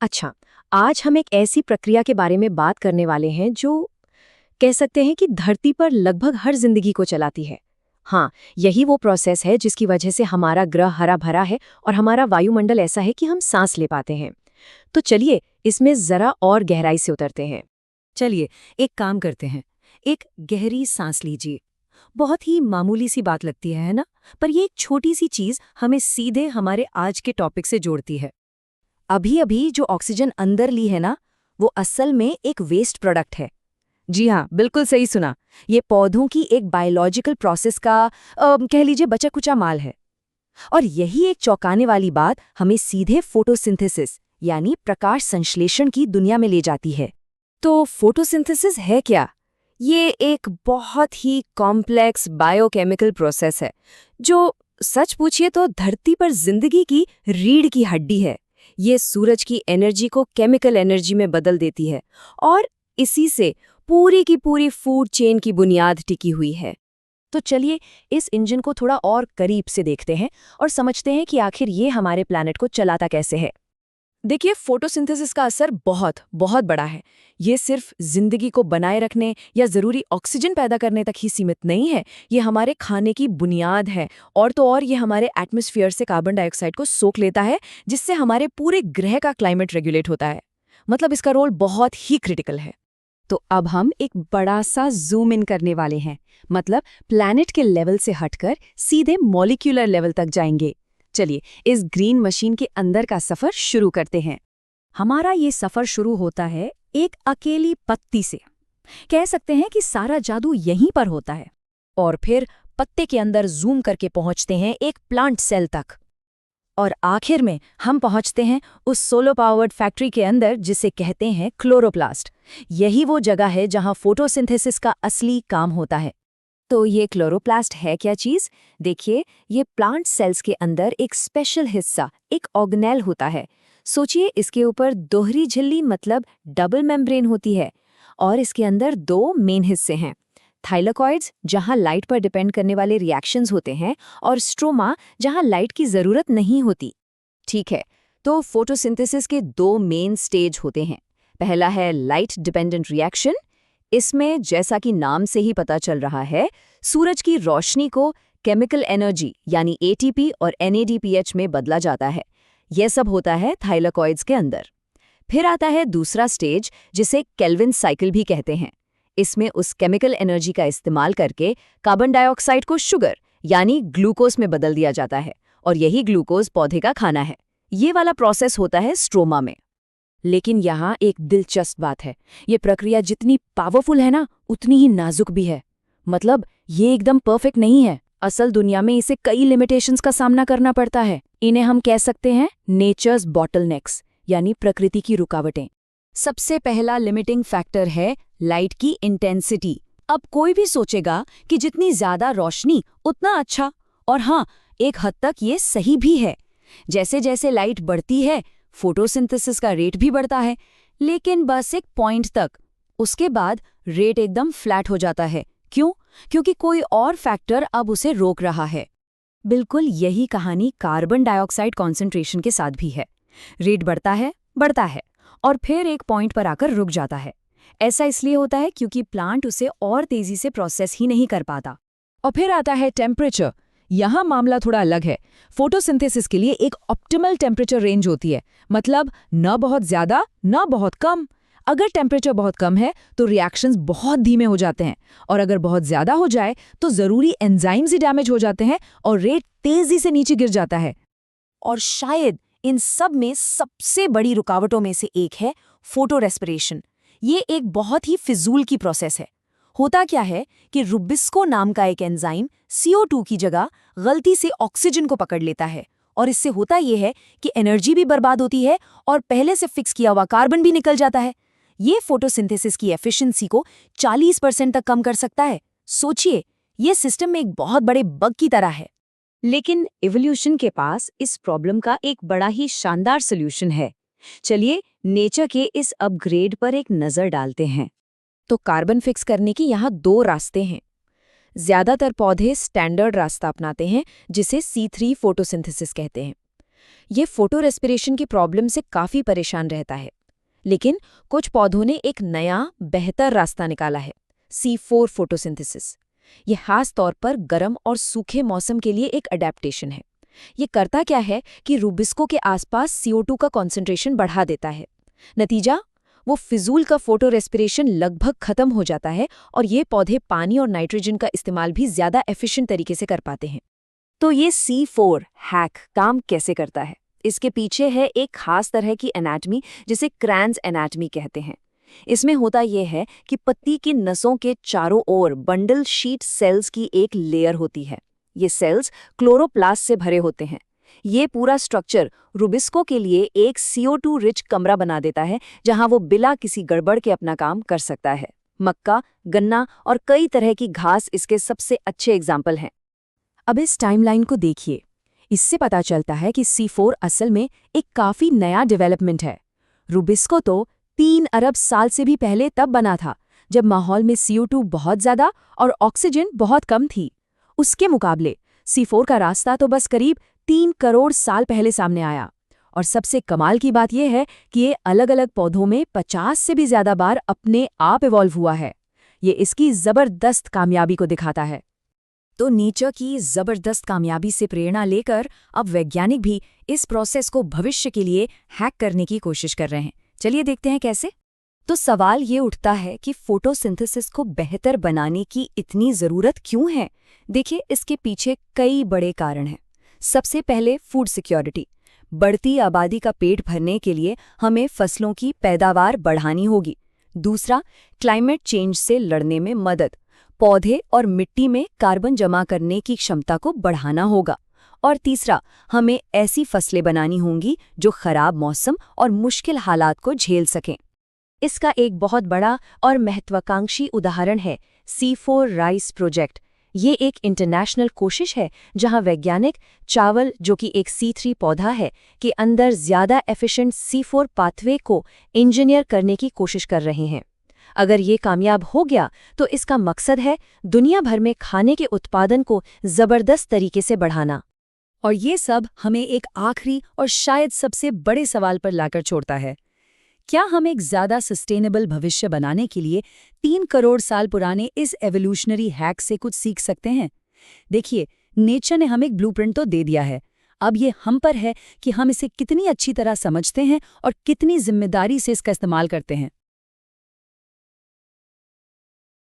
अच्छा, आज हम एक ऐसी प्रक्रिया के बारे में बात करने वाले हैं जो कह सकते हैं कि धरती पर लगभग हर जिंदगी को चलाती है। हाँ, यही वो प्रोसेस है जिसकी वजह से हमारा ग्रह हरा भरा है और हमारा वायुमंडल ऐसा है कि हम सांस ले पाते हैं। तो चलिए, इसमें जरा और गहराई से उतरते हैं। चलिए, एक काम करते हैं। एक गहरी सांस लीजिए। बहुत ही मामूली सी बात लगती है ना? पर ये एक छोटी सी चीज हमें सीधे हमारे आज के टॉपिक से जोड़ती है। अभी अभी जो ऑक्सीजन अंदर ली है ना, वो असल में एक वेस्ट प्रोडक्ट है। जी हाँ, बिल्कुल सही सुना। ये पौधों की एक बायोलॉजिकल प्रोसेस का कह लीजिए बचा कुचा माल है। और यही एक चौंकाने वाली बात हमें सीधे फोटोसिंथेसिस यानी प्रकाश संश्लेषण की दुनिया में ले जाती है। तो फोटोसिंथेसिस है क्या? ये एक बहुत ही कॉम्प्लेक्स बायोकेमिकल प्रोसेस है जो सच पूछिए तो धरती पर जिंदगी की रीढ़ की हड्डी है। ये सूरज की एनर्जी को केमिकल एनर्जी में बदल देती है और इसी से पूरी की पूरी फूड चेन की बुनियाद टिकी हुई है। तो चलिए इस इंजन को थोड़ा और करीब से देखते हैं और समझते हैं कि आखिर ये हमारे प्लैनेट को चलाता कैसे है। देखिए, फोटोसिंथेसिस का असर बहुत बहुत बड़ा है। ये सिर्फ जिंदगी को बनाए रखने या जरूरी ऑक्सीजन पैदा करने तक ही सीमित नहीं है। ये हमारे खाने की बुनियाद है। और तो और ये हमारे एटमॉस्फेयर से कार्बन डाइऑक्साइड को सोख लेता है, जिससे हमारे पूरे ग्रह का क्लाइमेट रेगुलेट होता है। मतलब इसका रोल बहुत ही क्रिटिकल है। तो अब हम एक बड़ा सा जूम इन करने वाले हैं। मतलब प्लैनेट के लेवल से हटकर सीधे मॉलिक्यूलर लेवल तक जाएंगे। चलिए इस ग्रीन मशीन के अंदर का सफर शुरू करते हैं। हमारा ये सफर शुरू होता है एक अकेली पत्ती से। कह सकते हैं कि सारा जादू यहीं पर होता है। और फिर पत्ते के अंदर जूम करके पहुंचते हैं एक प्लांट सेल तक। और आखिर में हम पहुंचते हैं उस सोलर पावर्ड फैक्ट्री के अंदर जिसे कहते हैं क्लोरोप्लास्ट। यही वो जगह है जहां फोटोसिंथेसिस का असली काम होता है। तो ये क्लोरोप्लास्ट है क्या चीज? देखिए, ये प्लांट सेल्स के अंदर एक स्पेशल हिस्सा, एक ऑर्गेनेल होता है। सोचिए, इसके ऊपर दोहरी झिल्ली मतलब डबल मेम्ब्रेन होती है। और इसके अंदर दो मेन हिस्से हैं, थाइलेकॉइड्स जहां लाइट पर डिपेंड करने वाले रिएक्शंस होते हैं, और स्ट्रोमा जहां लाइट की जरूरत नहीं होती। ठीक है, तो फोटोसिंथेसिस के दो मेन स्टेज होते हैं। पहला है लाइट डिपेंडेंट रिएक्शन। इसमें जैसा कि नाम से ही पता चल रहा है, सूरज की रोशनी को केमिकल एनर्जी यानी एटीपी और एनएडीपीएच में बदला जाता है। यह सब होता है थाइलेकॉइड्स के अंदर। फिर आता है दूसरा स्टेज जिसे केल्विन साइकिल भी कहते हैं। इसमें उस केमिकल एनर्जी का इस्तेमाल करके कार्बन डाइऑक्साइड को शुगर यानी ग्लूकोज में बदल दिया जाता है, और यही ग्लूकोज पौधे का खाना है। ये वाला प्रोसेस होता है स्ट्रोमा में। लेकिन यहाँ एक दिलचस्प बात है, ये प्रक्रिया जितनी पावरफुल है ना, उतनी ही नाजुक भी है। मतलब ये एकदम परफेक्ट नहीं है। असल दुनिया में इसे कई लिमिटेशंस का सामना करना पड़ता है। इन्हें हम कह सकते हैं नेचर्स बॉटलनेक्स यानी प्रकृति की रुकावटें। सबसे पहला लिमिटिंग फैक्टर है लाइट की इंटेंसिटी। अब कोई भी सोचेगा कि जितनी ज्यादा रोशनी उतना अच्छा, और हाँ, एक हद तक ये सही भी है। जैसे जैसे लाइट बढ़ती है, फोटोसिंथेसिस का रेट भी बढ़ता है, लेकिन बस एक पॉइंट तक। उसके बाद रेट एकदम फ्लैट हो जाता है। क्यों? क्योंकि कोई और फैक्टर अब उसे रोक रहा है। बिल्कुल यही कहानी कार्बन डाइऑक्साइड कॉन्सेंट्रेशन के साथ भी है। रेट बढ़ता है और फिर एक पॉइंट पर आकर रुक जाता है। ऐसा इसलिए होता है क्योंकि प्लांट उसे और तेजी से प्रोसेस ही नहीं कर पाता। और फिर आता है टेम्परेचर। यहाँ मामला थोड़ा अलग है। फोटोसिंथेसिस के लिए एक ऑप्टिमल टेम्परेचर रेंज होती है, मतलब न बहुत ज्यादा न बहुत कम। अगर टेम्परेचर बहुत कम है तो रिएक्शंस बहुत धीमे हो जाते हैं, और अगर बहुत ज्यादा हो जाए तो जरूरी एंजाइम्स ही डैमेज हो जाते हैं और रेट तेजी से नीचे गिर जाता है। और शायद इन सब में सबसे बड़ी रुकावटों में से एक है फोटो रेस्पिरेशन। ये एक बहुत ही फिजूल की प्रोसेस है। होता क्या है कि रुबिस्को नाम का एक एंजाइम CO2 की जगह गलती से ऑक्सीजन को पकड़ लेता है, और इससे होता यह है कि एनर्जी भी बर्बाद होती है और पहले से फिक्स किया हुआ कार्बन भी निकल जाता है। ये फोटोसिंथेसिस की एफिशिएंसी को 40% तक कम कर सकता है। सोचिए, ये सिस्टम में एक बहुत बड़े बग की तरह है। लेकिन इवोल्यूशन के पास इस प्रॉब्लम का एक बड़ा ही शानदार सॉल्यूशन है। चलिए नेचर के इस अपग्रेड पर एक नजर डालते हैं। तो कार्बन फिक्स करने की यहाँ दो रास्ते हैं। ज्यादातर पौधे स्टैंडर्ड रास्ता अपनाते हैं जिसे C3 फोटोसिंथेसिस कहते हैं। ये फोटो रेस्पिरेशन की प्रॉब्लम से काफ़ी परेशान रहता है। लेकिन कुछ पौधों ने एक नया, बेहतर रास्ता निकाला है, C4 फोटोसिंथेसिस। ये खास तौर पर गर्म और सूखे मौसम के लिए एक अडेप्टेशन है। ये करता क्या है कि रूबिस्को के आसपास CO2 का कॉन्सेंट्रेशन बढ़ा देता है। नतीजा, वो फिजूल का फोटो रेस्पिरेशन लगभग खत्म हो जाता है और ये पौधे पानी और नाइट्रोजन का इस्तेमाल भी ज़्यादा एफिशिएंट तरीके से कर पाते हैं। तो ये C4 हैक काम कैसे करता है? इसके पीछे है एक खास तरह की एनाटमी जिसे क्रैन्स एनाटमी कहते हैं। इसमें होता यह है कि पत्ती की नसों के चारों ओर बंडल शीट सेल्स की एक लेयर होती है। ये सेल्स क्लोरोप्लास्ट से भरे होते हैं। ये पूरा स्ट्रक्चर रूबिस्को के लिए एक CO2 रिच कमरा बना देता है, जहां वो बिना किसी गड़बड़ के अपना काम कर सकता है। मक्का, गन्ना और कई तरह की घास इसके सबसे अच्छे एग्जाम्पल हैं। अब इस टाइमलाइन को देखिए। इससे पता चलता है कि C4 असल में एक काफ़ी नया डेवलपमेंट है। रूबिस्को तो 3 अरब साल से भी पहले तब बना था, जब माहौल में CO2 बहुत ज़्यादा और ऑक्सीजन बहुत कम थी। उसके मुकाबले C4 का रास्ता तो बस करीब 3 करोड़ साल पहले सामने आया। और सबसे कमाल की बात यह है कि ये अलग-अलग पौधों में 50 से भी ज़्यादा बार अपने आप इवॉल्व हुआ है। ये इसकी ज़बरदस्त कामयाबी को दिखाता है। तो नेचर की ज़बरदस्त कामयाबी से प्रेरणा लेकर अब वैज्ञानिक भी इस प्रोसेस को भविष्य के लिए हैक करने की कोशिश कर रहे हैं। चलिए देखते हैं कैसे। तो सवाल ये उठता है कि फोटोसिंथेसिस को बेहतर बनाने की इतनी ज़रूरत क्यों है? देखिए, इसके पीछे कई बड़े कारण हैं। सबसे पहले फूड सिक्योरिटी। बढ़ती आबादी का पेट भरने के लिए हमें फसलों की पैदावार बढ़ानी होगी। दूसरा, क्लाइमेट चेंज से लड़ने में मदद। पौधे और मिट्टी में कार्बन जमा करने की क्षमता को बढ़ाना होगा। और तीसरा, हमें ऐसी फसलें बनानी होंगी जो खराब मौसम और मुश्किल हालात को झेल सकें। इसका एक बहुत बड़ा और महत्वाकांक्षी उदाहरण है C4 राइस प्रोजेक्ट। ये एक इंटरनेशनल कोशिश है जहां वैज्ञानिक चावल, जो कि एक C3 पौधा है, के अंदर ज़्यादा एफिशिएंट C4 पाथवे को इंजीनियर करने की कोशिश कर रहे हैं। अगर ये कामयाब हो गया तो इसका मकसद है दुनिया भर में खाने के उत्पादन को ज़बरदस्त तरीके से बढ़ाना। और ये सब हमें एक आखिरी और शायद सबसे बड़े सवाल पर लाकर छोड़ता है। क्या हम एक ज़्यादा सस्टेनेबल भविष्य बनाने के लिए 3 करोड़ साल पुराने इस एवोल्यूशनरी हैक से कुछ सीख सकते हैं? देखिए, नेचर ने हमें एक ब्लूप्रिंट तो दे दिया है। अब ये हम पर है कि हम इसे कितनी अच्छी तरह समझते हैं और कितनी जिम्मेदारी से इसका इस्तेमाल करते हैं।